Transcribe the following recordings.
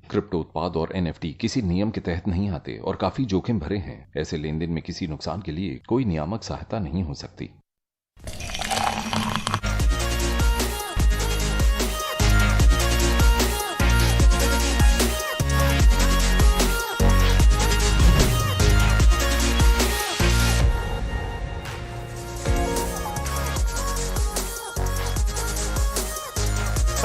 Crypto उत्पाद और NFT किसी नियम के तहत नहीं आते और काफी जोखिम भरे हैं। ऐसे लेन देन में किसी नुकसान के लिए कोई नियामक सहायता नहीं हो सकती।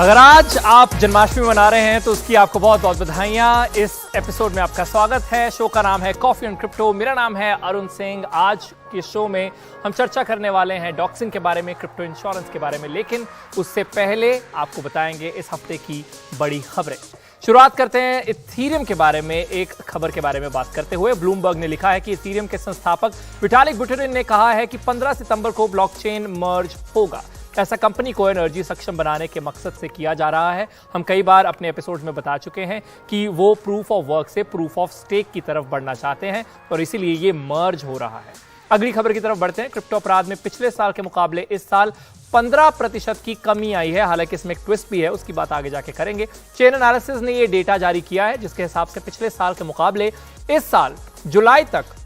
अगर आज आप जन्माष्टमी मना रहे हैं तो उसकी आपको बहुत बहुत बधाइयां। इस एपिसोड में आपका स्वागत है। शो का नाम है कॉफी एंड क्रिप्टो। मेरा नाम है अरुण सिंह। आज के शो में हम चर्चा करने वाले हैं डॉक्सिंग के बारे में, क्रिप्टो इंश्योरेंस के बारे में, लेकिन उससे पहले आपको बताएंगे इस हफ्ते की बड़ी खबरें। शुरुआत करते हैं इथीरियम के बारे में। एक खबर के बारे में बात करते हुए ब्लूमबर्ग ने लिखा है कि इथीरियम के संस्थापक विटालिक बुटेरिन ने कहा है कि 15 सितंबर को ब्लॉकचेन मर्ज होगा। ऐसा कंपनी को एनर्जी सक्षम बनाने के मकसद से किया जा रहा है। हम कई बार अपने एपिसोड में बता चुके हैं कि वो प्रूफ ऑफ वर्क से प्रूफ ऑफ स्टेक की तरफ बढ़ना चाहते हैं और इसीलिए ये मर्ज हो रहा है। अगली खबर की तरफ बढ़ते हैं। क्रिप्टो अपराध में पिछले साल के मुकाबले इस साल 15% की कमी आई है। हालांकि इसमें एक ट्विस्ट भी है, उसकी बात आगे जाके करेंगे। चेन एनालिसिस ने ये डेटा जारी किया है जिसके हिसाब से पिछले साल के मुकाबले इस साल जुलाई तक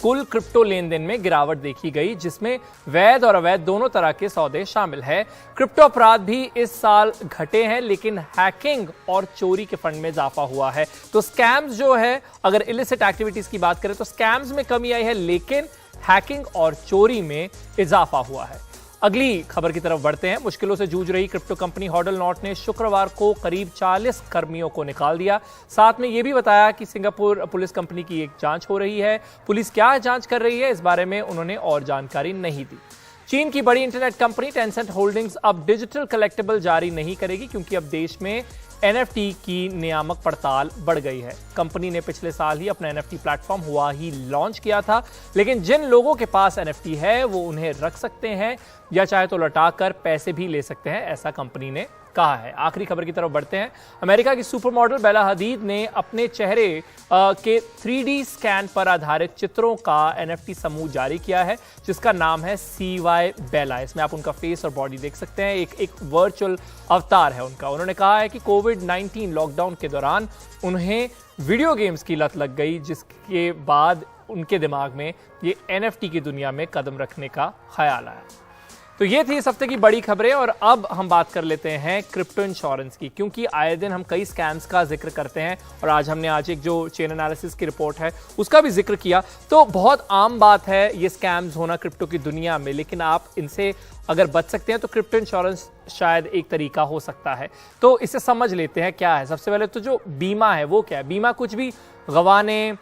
कुल क्रिप्टो लेन देन में गिरावट देखी गई, जिसमें वैध और अवैध दोनों तरह के सौदे शामिल है। क्रिप्टो अपराध भी इस साल घटे हैं, लेकिन हैकिंग और चोरी के फंड में इजाफा हुआ है। तो स्कैम्स जो है, अगर इलिसिट एक्टिविटीज की बात करें तो स्कैम्स में कमी आई है, लेकिन हैकिंग और चोरी में इजाफा हुआ है। अगली खबर की तरफ बढ़ते हैं। मुश्किलों से जूझ रही क्रिप्टो कंपनी हॉडल नॉट ने शुक्रवार को करीब 40 कर्मियों को निकाल दिया। साथ में यह भी बताया कि सिंगापुर पुलिस कंपनी की एक जांच हो रही है। पुलिस क्या जांच कर रही है, इस बारे में उन्होंने और जानकारी नहीं दी। चीन की बड़ी इंटरनेट कंपनी टेंसेंट होल्डिंग्स अब डिजिटल कलेक्टिबल जारी नहीं करेगी, क्योंकि अब देश में एनएफटी की नियामक पड़ताल बढ़ गई है। कंपनी ने पिछले साल ही अपना एनएफटी प्लेटफॉर्म हुआ ही लॉन्च किया था, लेकिन जिन लोगों के पास एनएफटी है वो उन्हें रख सकते हैं या चाहे तो लौटाकर पैसे भी ले सकते हैं, ऐसा कंपनी ने कहा है। आखिरी खबर की तरफ बढ़ते हैं। अमेरिका की सुपर मॉडल बेला हदीद ने अपने चेहरे के 3D स्कैन पर आधारित चित्रों का एनएफटी समूह जारी किया है, जिसका नाम है CY बेला। इसमें आप उनका फेस और बॉडी देख सकते हैं। एक वर्चुअल अवतार है उनका। उन्होंने कहा है कि कोविड-19 लॉकडाउन के दौरान उन्हें वीडियो गेम्स की लत लग गई, जिसके बाद उनके दिमाग में ये एनएफटी की दुनिया में कदम रखने का ख्याल आया। तो ये थी इस हफ्ते की बड़ी खबरें और अब हम बात कर लेते हैं क्रिप्टो इंश्योरेंस की, क्योंकि आए दिन हम कई स्कैम्स का जिक्र करते हैं और आज एक जो चेन एनालिसिस की रिपोर्ट है उसका भी जिक्र किया। तो बहुत आम बात है ये स्कैम्स होना क्रिप्टो की दुनिया में, लेकिन आप इनसे अगर बच सकते हैं तो क्रिप्टो इंश्योरेंस शायद एक तरीका हो सकता है। तो इसे समझ लेते हैं क्या है। सबसे पहले तो जो बीमा है वो क्या है। बीमा कुछ भी गंवाने,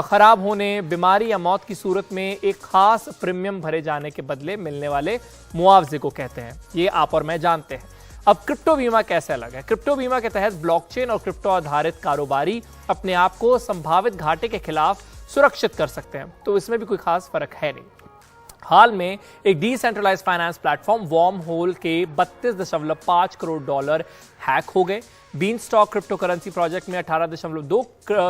खराब होने, बीमारी या मौत की सूरत में एक खास प्रीमियम भरे जाने के बदले मिलने वाले मुआवजे को कहते हैं। ये आप और मैं जानते हैं। अब क्रिप्टो बीमा कैसे अलग है। क्रिप्टो बीमा के तहत ब्लॉकचेन और क्रिप्टो आधारित कारोबारी अपने आप को संभावित घाटे के खिलाफ सुरक्षित कर सकते हैं, तो इसमें भी कोई खास फर्क है नहीं। हाल में एक decentralize finance platform wormhole के 32.5 करोड़ डॉलर हैक हो गए। बीनस्टॉक क्रिप्टो करेंसी प्रोजेक्ट में 18.2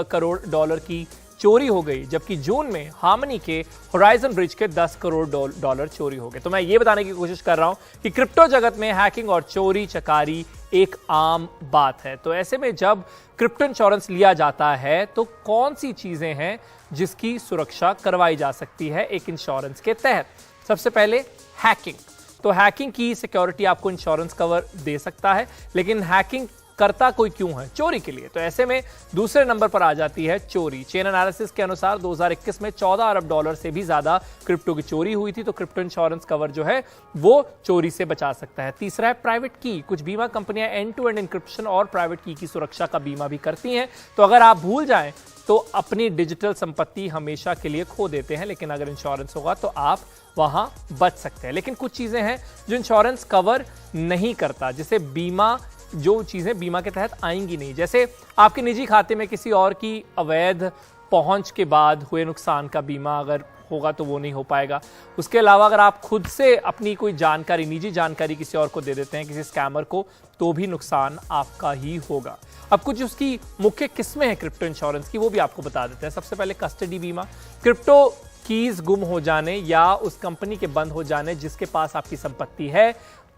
करोड़ डॉलर की चोरी हो गई, जबकि जून में हार्मनी के होराइजन ब्रिज के 10 करोड़ डॉलर चोरी हो गए। तो मैं ये बताने की कोशिश कर रहा हूं कि क्रिप्टो जगत में हैकिंग और चोरी चकारी एक आम बात है। तो ऐसे में जब क्रिप्टो इंश्योरेंस लिया जाता है तो कौन सी चीजें हैं जिसकी सुरक्षा करवाई जा सकती है एक इंश्योरेंस के तहत। सबसे पहले हैकिंग। तो हैकिंग की सिक्योरिटी आपको इंश्योरेंस कवर दे सकता है, लेकिन हैकिंग करता कोई क्यों है? चोरी के लिए। तो ऐसे में दूसरे नंबर पर आ जाती है चोरी। चेन एनालिसिस के अनुसार 2021 में 14 अरब डॉलर से भी ज्यादा क्रिप्टो की चोरी हुई थी। तो क्रिप्टो इंश्योरेंस कवर जो है वो चोरी से बचा सकता है। तीसरा है प्राइवेट की। कुछ बीमा कंपनियां एंड टू एंड इंक्रिप्शन और प्राइवेट की सुरक्षा का बीमा भी करती हैं। तो अगर आप भूल जाएं तो अपनी डिजिटल संपत्ति हमेशा के लिए खो देते हैं, लेकिन अगर इंश्योरेंस होगा तो आप वहां बच सकते हैं। लेकिन कुछ चीजें हैं जो इंश्योरेंस कवर नहीं करता, जिसे बीमा, जो चीजें बीमा के तहत आएंगी नहीं, जैसे आपके निजी खाते में किसी और की अवैध पहुंच के बाद हुए नुकसान का बीमा अगर होगा तो वो नहीं हो पाएगा। उसके अलावा अगर आप खुद से अपनी कोई जानकारी, निजी जानकारी किसी और को दे देते हैं, किसी स्कैमर को, तो भी नुकसान आपका ही होगा। अब कुछ उसकी मुख्य किस्में हैं क्रिप्टो इंश्योरेंस की, वो भी आपको बता देते हैं। सबसे पहले कस्टडी बीमा। क्रिप्टो कीज गुम हो जाने या उस कंपनी के बंद हो जाने जिसके पास आपकी संपत्ति है,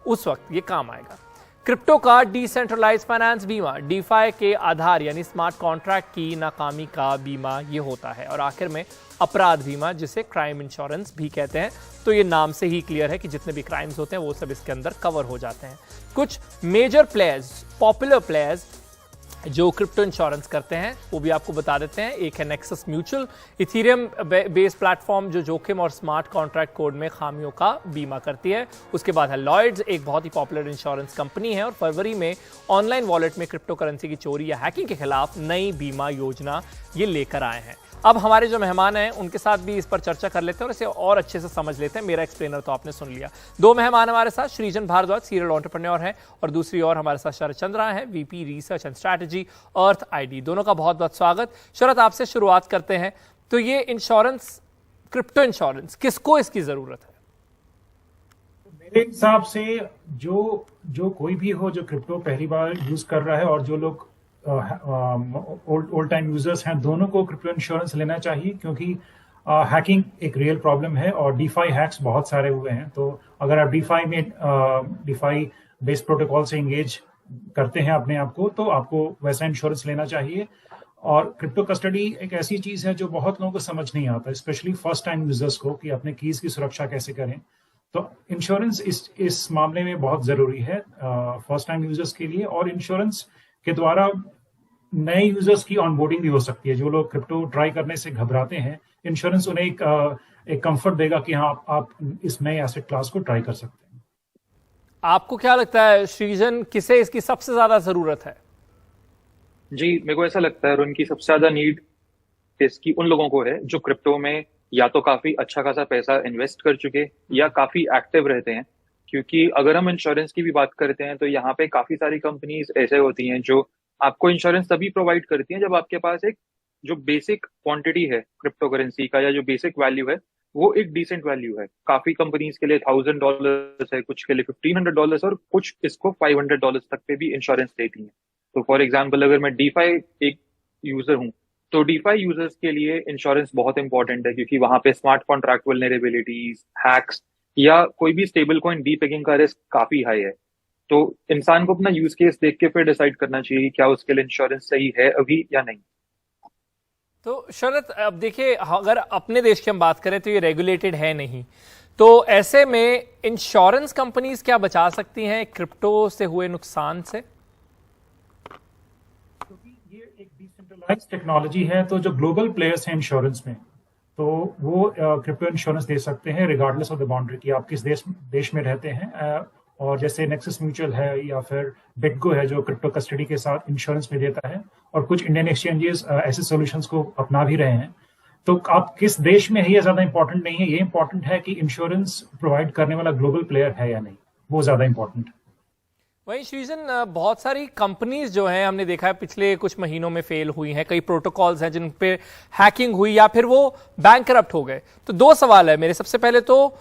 उस वक्त ये काम आएगा। क्रिप्टो का डिसेंट्रलाइज फाइनेंस बीमा, डीफाई के आधार यानी स्मार्ट कॉन्ट्रैक्ट की नाकामी का बीमा ये होता है। और आखिर में अपराध बीमा, जिसे क्राइम इंश्योरेंस भी कहते हैं। तो ये नाम से ही क्लियर है कि जितने भी क्राइम्स होते हैं वो सब इसके अंदर कवर हो जाते हैं। कुछ मेजर प्लेयर्स, पॉपुलर प्लेयर्स जो क्रिप्टो इंश्योरेंस करते हैं वो भी आपको बता देते हैं। एक है nexus mutual, Ethereum based platform जो जोखिम और स्मार्ट कॉन्ट्रैक्ट कोड में खामियों का बीमा करती है। उसके बाद है लॉयड्स, एक बहुत ही पॉपुलर इंश्योरेंस कंपनी है और फरवरी में ऑनलाइन वॉलेट में क्रिप्टो करेंसी की चोरी या हैकिंग के खिलाफ नई बीमा योजना ये लेकर आए हैं। अब हमारे जो मेहमान हैं उनके साथ भी इस पर चर्चा कर लेते हैं और इसे और अच्छे से समझ लेते हैं। मेरा एक्सप्लेनर तो आपने सुन लिया। दो मेहमान हमारे साथ, सृजन भारद्वाज सीरियल एंटरप्रेन्योर हैं और दूसरी ओर हमारे साथ शरद चंद्रा हैं, VP research and strategy, earth ID. दोनों का बहुत बहुत स्वागत। शरद, आपसे शुरुआत करते हैं। तो ये इंश्योरेंस, क्रिप्टो इंश्योरेंस, किसको इसकी जरूरत है? मेरे हिसाब से जो कोई भी हो जो क्रिप्टो पहली बार यूज कर रहा है और जो लोग ओल्ड टाइम यूजर्स हैं, दोनों को क्रिप्टो इंश्योरेंस लेना चाहिए, क्योंकि हैकिंग एक रियल प्रॉब्लम है और डीफाई हैक्स बहुत सारे हुए हैं। तो अगर आप डीफाई बेस्ड प्रोटोकॉल से इंगेज करते हैं अपने आप को, तो आपको वैसा इंश्योरेंस लेना चाहिए। और क्रिप्टो कस्टडी एक ऐसी चीज है जो बहुत लोगों को समझ नहीं आता, स्पेशली फर्स्ट टाइम यूजर्स को, कि अपने कीज की सुरक्षा कैसे करें। तो इंश्योरेंस इस मामले में बहुत जरूरी है फर्स्ट टाइम यूजर्स के लिए। और इंश्योरेंस के द्वारा नए यूजर्स की ऑनबोर्डिंग भी हो सकती है। जो लोग क्रिप्टो ट्राई करने से घबराते हैं, इंश्योरेंस उन्हें एक कंफर्ट देगा कि हाँ, आप इस नए एसेट क्लास को ट्राई कर सकते हैं। आपको क्या लगता है सृजन, किसे इसकी सबसे ज्यादा जरूरत है? जी, मेरे को ऐसा लगता है उनकी सबसे ज्यादा नीड इसकी उन लोगों को है जो क्रिप्टो में या तो काफी अच्छा खासा पैसा इन्वेस्ट कर चुके या काफी एक्टिव रहते हैं। क्योंकि अगर हम इंश्योरेंस की भी बात करते हैं तो यहाँ पे काफी सारी कंपनीज ऐसे होती हैं जो आपको इंश्योरेंस तभी प्रोवाइड करती हैं जब आपके पास एक जो बेसिक क्वांटिटी है क्रिप्टो करेंसी का या जो बेसिक वैल्यू है वो एक डिसेंट वैल्यू है। काफी कंपनीज के लिए $1,000 है, कुछ के लिए $1,500 और कुछ इसको $500 तक पे भी इंश्योरेंस देती हैं। तो फॉर एग्जाम्पल अगर मैं डीफाई एक यूजर हूँ तो डीफाई यूजर्स के लिए इंश्योरेंस बहुत इंपॉर्टेंट है, क्योंकि वहां पे स्मार्ट कॉन्ट्रैक्ट वल्नरेबिलिटीज, हैक्स या कोई भी स्टेबल कॉइन डीपेगिंग का रिस्क काफी हाई है। तो इंसान को अपना यूज केस देख के फिर डिसाइड करना चाहिए कि क्या उसके लिए इंश्योरेंस सही है अभी या नहीं। तो शरद, अब देखिए, अगर अपने देश की हम बात करें तो ये रेगुलेटेड है नहीं, तो ऐसे में इंश्योरेंस कंपनीज क्या बचा सकती हैं क्रिप्टो से हुए नुकसान से? क्योंकि ये एक डिसेंट्रलाइज्ड टेक्नोलॉजी है, तो जो ग्लोबल प्लेयर्स हैं इंश्योरेंस में, तो वो क्रिप्टो इंश्योरेंस दे सकते हैं रिगार्डलेस ऑफ द बाउंड्री कि आप किस देश में रहते हैं। और जैसे नेक्सस म्यूचुअल है या फिर बिटगो है जो क्रिप्टो कस्टडी के साथ इंश्योरेंस में देता है, और कुछ इंडियन एक्सचेंजेस ऐसे सॉल्यूशंस को अपना भी रहे हैं। तो आप किस देश में है ये ज्यादा इंपॉर्टेंट नहीं है, ये इंपॉर्टेंट है कि इंश्योरेंस प्रोवाइड करने वाला ग्लोबल प्लेयर है या नहीं, वो ज्यादा इंपॉर्टेंट है। वहीं सृजन, बहुत सारी कंपनीज जो हैं हमने देखा है पिछले कुछ महीनों में फेल हुई हैं। कई प्रोटोकॉल्स हैं जिन पे हैकिंग हुई या फिर वो बैंकरप्ट हो गए। तो दो सवाल है मेरे। सबसे पहले तो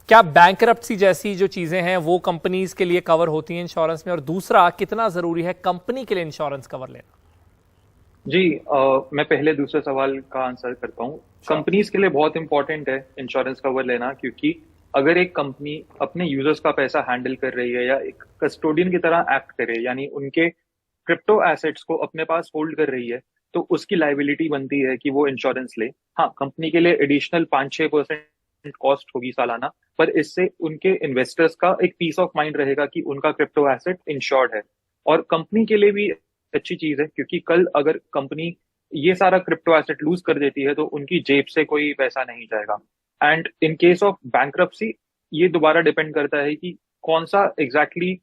क्या बैंकरप्सी जैसी जो चीजें हैं वो कंपनीज के लिए कवर होती हैं इंश्योरेंस में, और दूसरा, कितना जरूरी है कंपनी के लिए इंश्योरेंस कवर लेना? जी, मैं पहले दूसरे सवाल का आंसर करता हूँ। कंपनीज के लिए बहुत इंपॉर्टेंट है इंश्योरेंस कवर लेना, क्योंकि अगर एक कंपनी अपने यूजर्स का पैसा हैंडल कर रही है या एक कस्टोडियन की तरह एक्ट करे, यानी उनके क्रिप्टो एसेट्स को अपने पास होल्ड कर रही है, तो उसकी लायबिलिटी बनती है कि वो इंश्योरेंस ले। हाँ, कंपनी के लिए एडिशनल 5-6% कॉस्ट होगी सालाना, पर इससे उनके इन्वेस्टर्स का एक पीस ऑफ माइंड रहेगा कि उनका क्रिप्टो एसेट इंश्योर्ड है। और कंपनी के लिए भी अच्छी चीज है, क्योंकि कल अगर कंपनी ये सारा क्रिप्टो एसेट लूज कर देती है तो उनकी जेब से कोई पैसा नहीं जाएगा। And in case of bankruptcy ये दोबारा डिपेंड करता है कि कौन सा एग्जैक्टली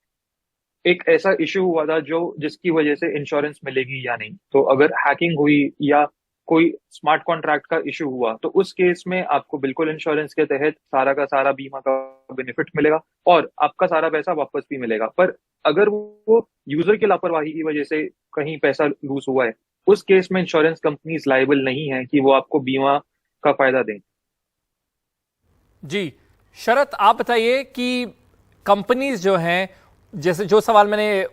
एक ऐसा इश्यू हुआ था जिसकी वजह से इंश्योरेंस मिलेगी या नहीं। तो अगर हैकिंग हुई या कोई स्मार्ट कॉन्ट्रैक्ट का इश्यू हुआ तो उस केस में आपको बिल्कुल इंश्योरेंस के तहत सारा का सारा बीमा का बेनिफिट मिलेगा और आपका सारा पैसा वापस भी मिलेगा। पर अगर वो यूजर की लापरवाही की वजह से कहीं पैसा लूज हुआ है, उस केस में इंश्योरेंस कंपनीज लायबल नहीं है कि वो आपको बीमा का फायदा दें। जी शरद, आप बताइए कि कंपनीज जो हैं, जैसे जो सवाल मैंने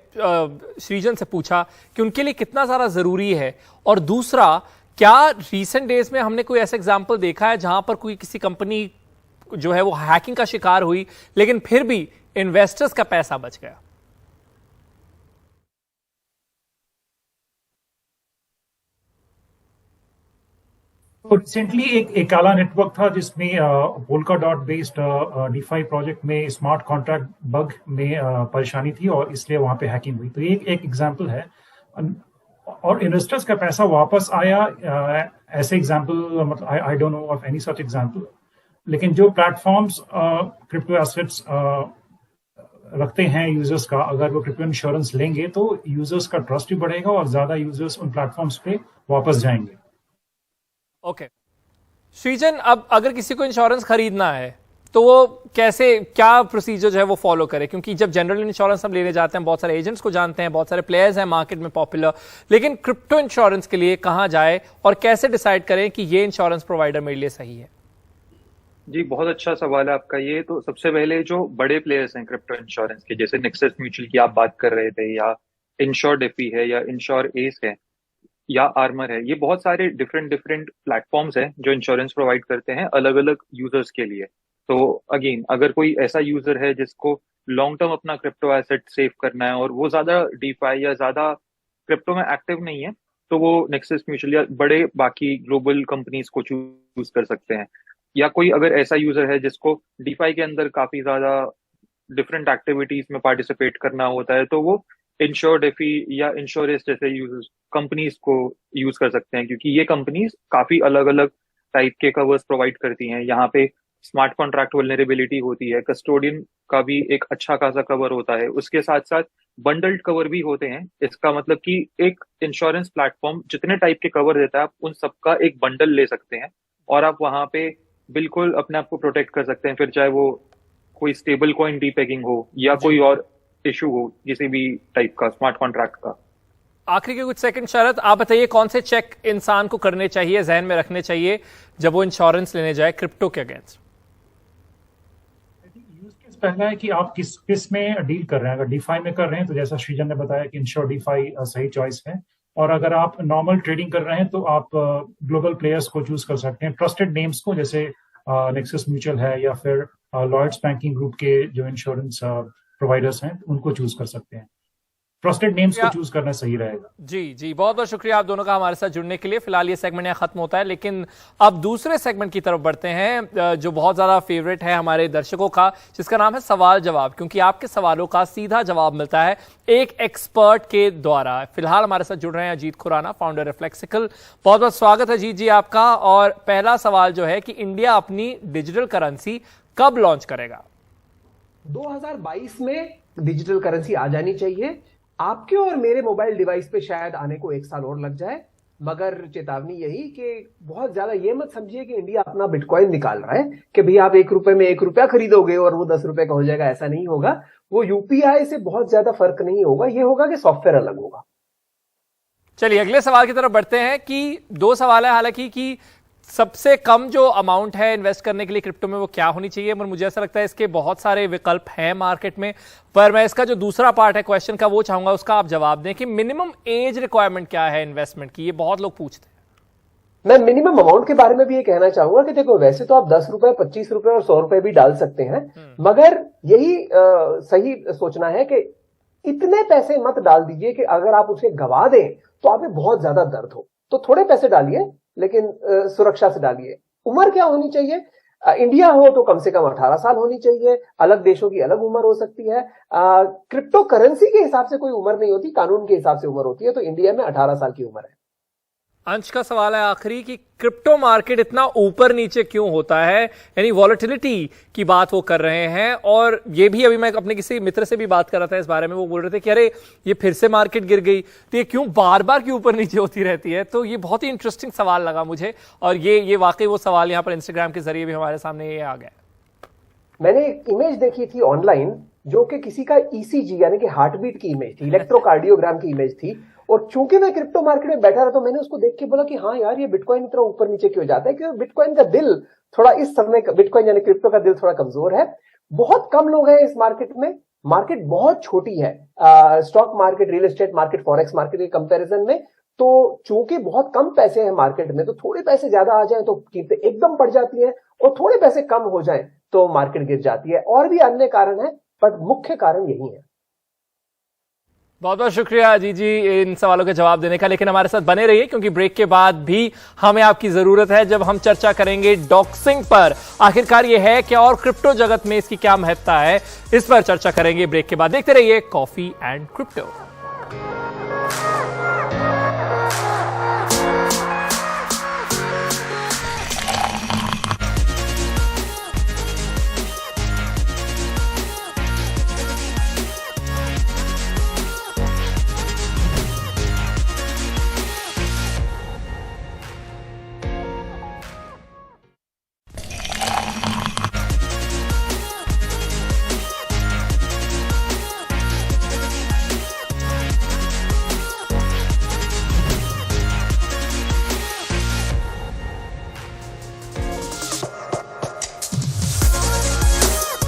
सृजन से पूछा कि उनके लिए कितना सारा जरूरी है, और दूसरा, क्या रीसेंट डेज में हमने कोई ऐसा एग्जांपल देखा है जहां पर कोई किसी कंपनी जो है वो हैकिंग का शिकार हुई लेकिन फिर भी इन्वेस्टर्स का पैसा बच गया? तो रिसेंटली एक काला नेटवर्क था जिसमें polka dot based DeFi project में स्मार्ट कॉन्ट्रैक्ट बग में परेशानी थी और इसलिए वहां पे हैकिंग हुई। तो ये एक एग्जांपल है और इन्वेस्टर्स का पैसा वापस आया। ऐसे एग्जांपल मतलब I don't know of any such example. लेकिन जो प्लेटफॉर्म्स क्रिप्टो एसेट्स रखते हैं यूजर्स का, अगर वो क्रिप्टो इंश्योरेंस लेंगे तो यूजर्स का ट्रस्ट भी बढ़ेगा और ज्यादा यूजर्स उन प्लेटफॉर्म्स पे वापस जाएंगे। ओके श्रीजन, अब अगर किसी को इंश्योरेंस खरीदना है तो वो कैसे, क्या प्रोसीजर जो है वो फॉलो करे? क्योंकि जब जनरल इंश्योरेंस हम लेने जाते हैं, बहुत सारे एजेंट्स को जानते हैं, बहुत सारे प्लेयर्स हैं मार्केट में पॉपुलर, लेकिन क्रिप्टो इंश्योरेंस के लिए कहां जाए और कैसे डिसाइड करें कि ये इंश्योरेंस प्रोवाइडर मेरे लिए सही है? जी, बहुत अच्छा सवाल है आपका ये। तो सबसे पहले जो बड़े प्लेयर्स हैं क्रिप्टो इंश्योरेंस के, जैसे नेक्सस म्यूचुअल की आप बात कर रहे थे, या इंश्योर डेफी है, या इंश्योर एस है, या आर्मर है, ये बहुत सारे डिफरेंट डिफरेंट प्लेटफॉर्म्स हैं जो इंश्योरेंस प्रोवाइड करते हैं अलग अलग यूजर्स के लिए। तो अगेन, अगर कोई ऐसा यूजर है जिसको लॉन्ग टर्म अपना क्रिप्टो एसेट सेव करना है और वो ज्यादा डीफाई या ज्यादा क्रिप्टो में एक्टिव नहीं है, तो वो नेक्सस म्यूचुअल या बड़े बाकी ग्लोबल कंपनीज को चूज कर सकते हैं। या कोई अगर ऐसा यूजर है जिसको डीफाई के अंदर काफी ज्यादा डिफरेंट एक्टिविटीज में पार्टिसिपेट करना होता है, तो वो इंश्योर डेफी या इंश्योरेंस जैसे यूजर्स कंपनीज को यूज कर सकते हैं, क्योंकि ये कंपनीज काफी अलग अलग टाइप के कवर्स प्रोवाइड करती हैं। यहाँ पे स्मार्ट कॉन्ट्रैक्ट वल्नरेबिलिटी होती है, कस्टोडियन का भी एक अच्छा खासा कवर होता है, उसके साथ साथ बंडल्ड कवर भी होते हैं। इसका मतलब कि एक इंश्योरेंस प्लेटफॉर्म जितने टाइप के कवर देता है, आप उन सबका एक बंडल ले सकते हैं और आप वहां पे बिल्कुल अपने आप को प्रोटेक्ट कर सकते हैं, फिर चाहे वो कोई स्टेबल कॉइन डीपेगिंग हो या कोई और इशू हो किसी भी टाइप का स्मार्ट कॉन्ट्रैक्ट का। आखिरी के कुछ सेकंड शरत, आप बताइए कौन से चेक इंसान को करने चाहिए, जहन में रखने चाहिए जब वो इंश्योरेंस लेने जाए क्रिप्टो के अगेंस्ट? यूज केस पहला है कि आप किस में डील कर रहे हैं। अगर डीफाई में कर रहे हैं तो जैसा श्रीजन ने बताया कि इंश्योर डीफाई सही चॉइस है। और अगर आप नॉर्मल ट्रेडिंग कर रहे हैं तो आप ग्लोबल प्लेयर्स को चूज कर सकते हैं, ट्रस्टेड नेम्स को, जैसे नेक्सस म्यूचुअल है या फिर लॉयड्स बैंकिंग ग्रुप के जो इंश्योरेंस प्रोवाइडर्स हैं उनको चूज कर सकते हैं। ट्रस्टेड नेम्स को चूज करना सही रहेगा। जी जी, बहुत बहुत शुक्रिया आप दोनों का हमारे साथ जुड़ने के लिए। फिलहाल ये सेगमेंट यहाँ खत्म होता है, लेकिन अब दूसरे सेगमेंट की तरफ बढ़ते हैं जो बहुत ज्यादा फेवरेट है हमारे दर्शकों का, जिसका नाम है सवाल जवाब, क्योंकि आपके सवालों का सीधा जवाब मिलता है एक एक्सपर्ट के द्वारा। फिलहाल हमारे साथ जुड़ रहे हैं अजीत खुराना, फाउंडर है फ्लेक्सिकल। बहुत बहुत स्वागत है अजीत जी आपका। और पहला सवाल जो है कि इंडिया अपनी डिजिटल करेंसी कब लॉन्च करेगा? 2022 में डिजिटल करेंसी आ जानी चाहिए। आपके और मेरे मोबाइल डिवाइस पे शायद आने को 1 साल और लग जाए, मगर चेतावनी यही कि बहुत ज्यादा ये मत समझिए कि इंडिया अपना बिटकॉइन निकाल रहा है कि भैया आप 1 रुपए में 1 रुपया खरीदोगे और वो 10 रुपए का हो जाएगा। ऐसा नहीं होगा। वो यूपीआई से बहुत ज्यादा फर्क नहीं होगा। ये होगा कि सॉफ्टवेयर अलग होगा। चलिए अगले सवाल की तरफ बढ़ते हैं कि 2 सवाल है हालांकि, कि सबसे कम जो अमाउंट है इन्वेस्ट करने के लिए क्रिप्टो में वो क्या होनी चाहिए, पर मुझे ऐसा लगता है इसके बहुत सारे विकल्प हैं मार्केट में। पर मैं इसका जो दूसरा पार्ट है क्वेश्चन का वो चाहूंगा उसका आप जवाब दें कि मिनिमम एज रिक्वायरमेंट क्या है इन्वेस्टमेंट की, ये बहुत लोग पूछते हैं। मैं मिनिमम अमाउंट के बारे में भी ये कहना चाहूंगा कि देखो, वैसे तो आप 10 रुपए, 25 रुपए और 100 रुपए भी डाल सकते हैं, मगर यही सही सोचना है कि इतने पैसे मत डाल दीजिए कि अगर आप उसे गवा दें तो आप में बहुत ज्यादा दर्द हो। तो थोड़े पैसे डालिए, लेकिन सुरक्षा से डालिए। उम्र क्या होनी चाहिए? इंडिया हो तो कम से कम 18 साल होनी चाहिए। अलग देशों की अलग उम्र हो सकती है। क्रिप्टो करेंसी के हिसाब से कोई उम्र नहीं होती, कानून के हिसाब से उम्र होती है। तो इंडिया में 18 साल की उम्र है। अंश का सवाल है आखिरी कि क्रिप्टो मार्केट इतना ऊपर नीचे क्यों होता है, यानी वॉलेटिलिटी की बात वो कर रहे हैं। और ये भी अभी मैं अपने किसी मित्र से भी बात कर रहा था इस बारे में, वो बोल रहे थे कि अरे ये फिर से मार्केट गिर गई, तो ये क्यों बार बार क्यों ऊपर नीचे होती रहती है। तो ये बहुत ही इंटरेस्टिंग सवाल लगा मुझे, और ये वाकई वो सवाल यहाँ पर इंस्टाग्राम के जरिए भी हमारे सामने ये आ गया। मैंने एक इमेज देखी थी ऑनलाइन जो कि किसी का ईसीजी यानी कि हार्टबीट की इमेज थी, इलेक्ट्रोकार्डियोग्राम की इमेज थी। और चूंकि मैं क्रिप्टो मार्केट में बैठा रहा तो मैंने उसको देख के बोला कि हाँ यार, ये बिटकॉइन इतना ऊपर नीचे क्यों जाता है? क्योंकि बिटकॉइन का दिल थोड़ा इस समय, बिटकॉइन यानी क्रिप्टो का दिल थोड़ा कमजोर है। बहुत कम लोग हैं इस मार्केट में। मार्केट बहुत छोटी है stock market, real estate market, forex market के कंपैरिजन में। तो चूंकि बहुत कम पैसे हैं मार्केट में, तो थोड़े पैसे ज्यादा आ जाए तो कीमतें एकदम बढ़ जाती हैं, और थोड़े पैसे कम हो जाए तो मार्केट गिर जाती है। और भी अन्य कारण है, पर मुख्य कारण यही है। बहुत बहुत शुक्रिया अजीत जी इन सवालों के जवाब देने का। लेकिन हमारे साथ बने रहिए क्योंकि ब्रेक के बाद भी हमें आपकी जरूरत है, जब हम चर्चा करेंगे डॉक्सिंग पर। आखिरकार ये है क्या और क्रिप्टो जगत में इसकी क्या महत्ता है, इस पर चर्चा करेंगे ब्रेक के बाद। देखते रहिए coffee and crypto.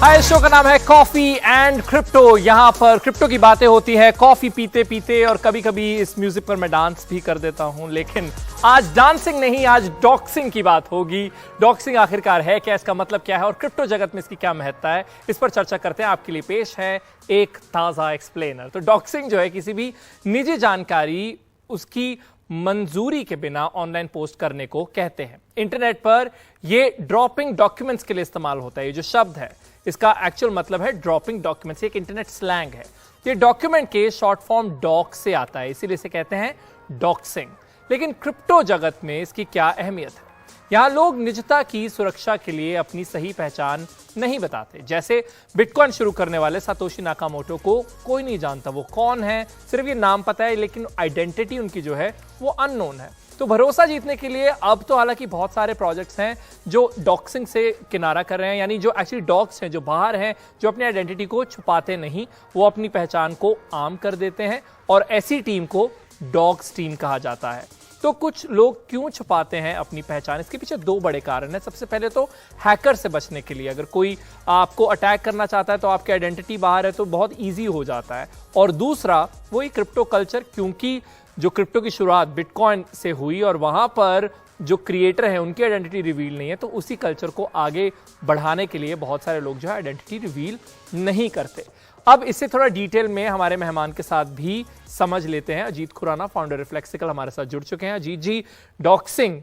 Hi, show का नाम है कॉफी एंड क्रिप्टो। यहां पर क्रिप्टो की बातें होती है कॉफी पीते पीते, और कभी कभी इस म्यूजिक पर मैं डांस भी कर देता हूं। लेकिन आज डांसिंग नहीं, आज डॉक्सिंग की बात होगी। डॉक्सिंग आखिरकार है क्या, इसका मतलब क्या है और क्रिप्टो जगत में इसकी क्या महत्ता है, इस पर चर्चा करते हैं। आपके लिए पेश है एक ताजा एक्सप्लेनर। तो डॉक्सिंग जो है किसी भी निजी जानकारी उसकी मंजूरी के बिना ऑनलाइन पोस्ट करने को कहते हैं। इंटरनेट पर यह ड्रॉपिंग डॉक्यूमेंट्स के लिए इस्तेमाल होता है। ये जो शब्द है इसका एक्चुअल मतलब है ड्रॉपिंग डॉक्यूमेंट्स, एक इंटरनेट स्लैंग है। ये डॉक्यूमेंट के शॉर्ट फॉर्म डॉक से आता है, इसीलिए इसे कहते हैं डॉक्सिंग। लेकिन क्रिप्टो जगत में इसकी क्या अहमियत है? यहां लोग निजता की सुरक्षा के लिए अपनी सही पहचान नहीं बताते। जैसे बिटकॉइन शुरू करने वाले सातोशी नाकामोटो को कोई नहीं जानता वो कौन है, सिर्फ ये नाम पता है, लेकिन आइडेंटिटी उनकी जो है वो अननोन है। तो भरोसा जीतने के लिए अब तो हालांकि बहुत सारे प्रोजेक्ट्स हैं जो डॉक्सिंग से किनारा कर रहे हैं, यानी जो एक्चुअली डॉग्स हैं, जो बाहर हैं, जो अपनी आइडेंटिटी को छुपाते नहीं, वो अपनी पहचान को आम कर देते हैं, और ऐसी टीम को डॉग्स टीम कहा जाता है। तो कुछ लोग क्यों छुपाते हैं अपनी पहचान? इसके पीछे दो बड़े कारण हैं। सबसे पहले तो हैकर से बचने के लिए, अगर कोई आपको अटैक करना चाहता है तो आपकी आइडेंटिटी बाहर है तो बहुत ईजी हो जाता है। और दूसरा वही क्रिप्टो कल्चर, क्योंकि जो क्रिप्टो की शुरुआत बिटकॉइन से हुई और वहां पर जो क्रिएटर हैं उनकी आइडेंटिटी रिवील नहीं है, तो उसी कल्चर को आगे बढ़ाने के लिए बहुत सारे लोग जो है आइडेंटिटी रिवील नहीं करते। अब इससे थोड़ा डिटेल में हमारे मेहमान के साथ भी समझ लेते हैं। अजीत खुराना, फाउंडर रिफ्लेक्सिकल, हमारे साथ जुड़ चुके हैं। अजीत जी, डॉक्सिंग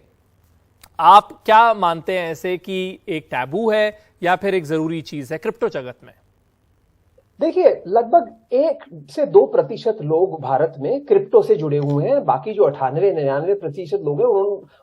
आप क्या मानते हैं, ऐसे कि एक टैबू है या फिर एक जरूरी चीज है क्रिप्टो जगत में? देखिए, लगभग 1 से 2% लोग भारत में क्रिप्टो से जुड़े हुए हैं। बाकी जो 98-99% लोग हैं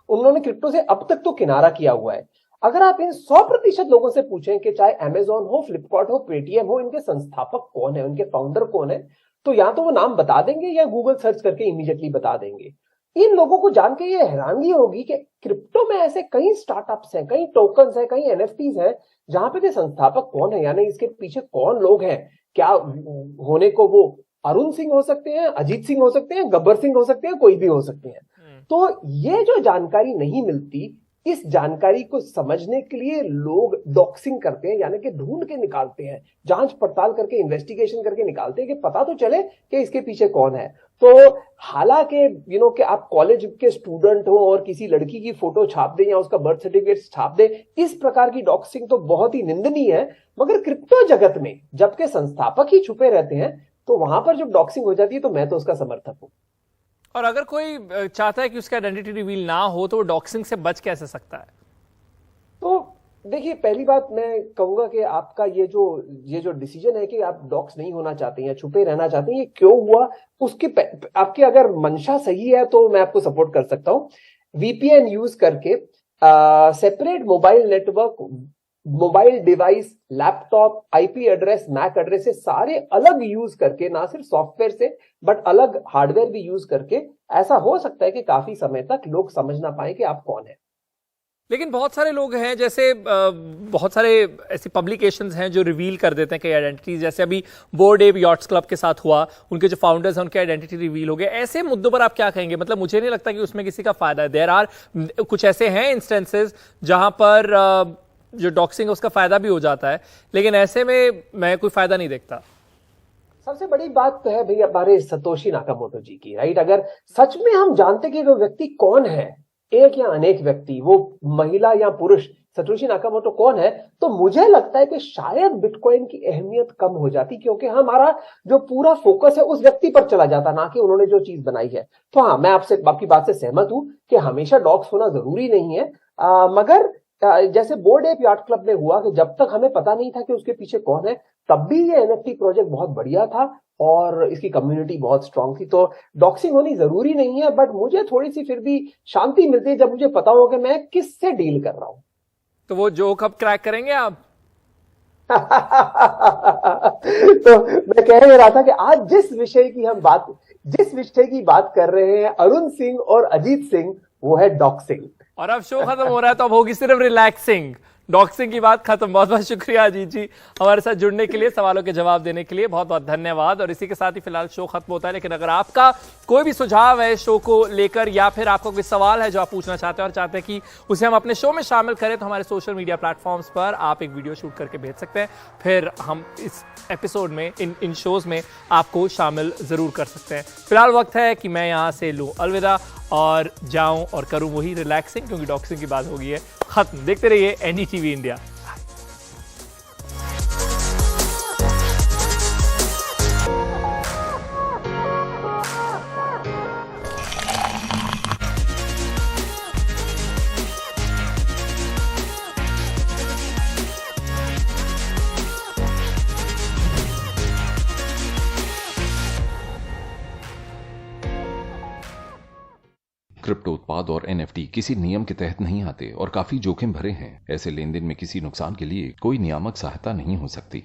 उन्होंने क्रिप्टो से अब तक तो किनारा किया हुआ है। अगर आप इन 100% लोगों से पूछें कि चाहे अमेजॉन हो, फ्लिपकार्ट हो, पेटीएम हो, इनके संस्थापक कौन है, उनके फाउंडर कौन है, तो या तो वो नाम बता देंगे या गूगल सर्च करके इमीडिएटली बता देंगे। इन लोगों को जान के ये हैरानगी होगी कि क्रिप्टो में ऐसे कई स्टार्टअप्स हैं, कई टोकन्स हैं, कई एनएफटीज हैं, जहां पे संस्थापक कौन है, यानी इसके पीछे कौन लोग हैं। क्या होने को वो अरुण सिंह हो सकते हैं, अजीत सिंह हो सकते हैं, गब्बर सिंह हो सकते हैं, कोई भी हो सकते हैं। तो ये जो जानकारी नहीं मिलती, इस जानकारी को समझने के लिए लोग डॉक्सिंग करते हैं, यानी कि ढूंढ के निकालते हैं, जांच पड़ताल करके, इन्वेस्टिगेशन करके निकालते हैं कि पता तो चले कि इसके पीछे कौन है। तो हालांकि कि आप कॉलेज के स्टूडेंट हो और किसी लड़की की फोटो छाप दें या उसका बर्थ सर्टिफिकेट छाप दें, इस प्रकार की डॉक्सिंग तो बहुत ही निंदनीय है। मगर क्रिप्टो जगत में जबकि संस्थापक ही छुपे रहते हैं, तो वहां पर जब डॉक्सिंग हो जाती है तो मैं तो उसका समर्थक हूं। और अगर कोई चाहता है कि उसका आइडेंटिटी रिवील ना हो तो वो डॉक्सिंग से बच कैसे सकता है? तो देखिए, पहली बात मैं कहूंगा कि आपका ये जो डिसीजन है कि आप डॉक्स नहीं होना चाहते हैं या छुपे रहना चाहते हैं, ये क्यों हुआ, उसकी आपकी अगर मंशा सही है तो मैं आपको सपोर्ट कर सकता हूं। वीपीएन यूज करके separate mobile network, mobile device, laptop, IP address, MAC address से सारे अलग यूज करके, ना सिर्फ सॉफ्टवेयर से बट अलग हार्डवेयर भी यूज करके, ऐसा हो सकता है कि काफी समय तक लोग समझ ना पाए कि आप कौन है। लेकिन बहुत सारे लोग हैं, जैसे बहुत सारे ऐसी पब्लिकेशंस हैं जो रिवील कर देते हैं कई आइडेंटिटीज, जैसे अभी बोर्ड एप यॉट्स क्लब के साथ हुआ, उनके जो फाउंडर्स हैं उनके आइडेंटिटी रिवील हो गए। ऐसे मुद्दों पर आप क्या कहेंगे? मतलब मुझे नहीं लगता कि उसमें किसी का फायदा है। देयर आर कुछ ऐसे हैं इंस्टेंसेस जहां पर जो डॉक्सिंग है उसका फायदा भी हो जाता है, लेकिन ऐसे में मैं कोई फायदा नहीं देखता। सबसे बड़ी बात तो है भाई हमारे सतोशी नाकामोटो जी की, राइट। अगर सच में हम जानते कि वो व्यक्ति कौन है, एक या अनेक व्यक्ति, वो महिला या पुरुष, सतोशी नाकामोटो कौन है, तो मुझे लगता है कि शायद बिटकॉइन की अहमियत कम हो जाती, क्योंकि हमारा जो पूरा फोकस है उस व्यक्ति पर चला जाता, ना कि उन्होंने जो चीज बनाई है। तो हाँ, मैं आपकी बात से सहमत हूं कि हमेशा डॉक्स होना जरूरी नहीं है, मगर जैसे बोर्ड एप यार्ड क्लब में हुआ कि जब तक हमें पता नहीं था कि उसके पीछे कौन है, तब भी ये एनएफटी प्रोजेक्ट बहुत बढ़िया था और इसकी कम्युनिटी बहुत स्ट्रांग थी। तो डॉक्सिंग होनी जरूरी नहीं है, बट मुझे थोड़ी सी फिर भी शांति मिलती है जब मुझे पता हो कि मैं किससे डील कर रहा हूं। तो वो जोक अब क्रैक करेंगे आप? तो मैं कह रहा था कि आज जिस विषय की बात कर रहे हैं अरुण सिंह और अजीत सिंह, वो है डॉक्सिंग। और अब शो खत्म हो रहा है तो अब होगी सिर्फ रिलैक्सिंग, डॉक्सिंग की बात खत्म। बहुत बहुत शुक्रिया अजीत जी हमारे साथ जुड़ने के लिए, सवालों के जवाब देने के लिए बहुत बहुत धन्यवाद। और इसी के साथ ही फिलहाल शो खत्म होता है, लेकिन अगर आपका कोई भी सुझाव है शो को लेकर या फिर आपका कोई सवाल है जो आप पूछना चाहते हैं और चाहते हैं कि उसे हम अपने शो में शामिल करें, तो हमारे सोशल मीडिया प्लेटफॉर्म्स पर आप एक वीडियो शूट करके भेज सकते हैं, फिर हम इस एपिसोड में इन शोज में आपको शामिल जरूर कर सकते हैं। फिलहाल वक्त है कि मैं यहां से लूं अलविदा और जाऊं और करूं वही रिलैक्सिंग, क्योंकि डॉक्सिंग की बात हो गई है खत्म। देखते रहिए एनडीटीवी इंडिया। क्रिप्टो उत्पाद और एनएफटी किसी नियम के तहत नहीं आते और काफी जोखिम भरे हैं। ऐसे लेन देन में किसी नुकसान के लिए कोई नियामक सहायता नहीं हो सकती।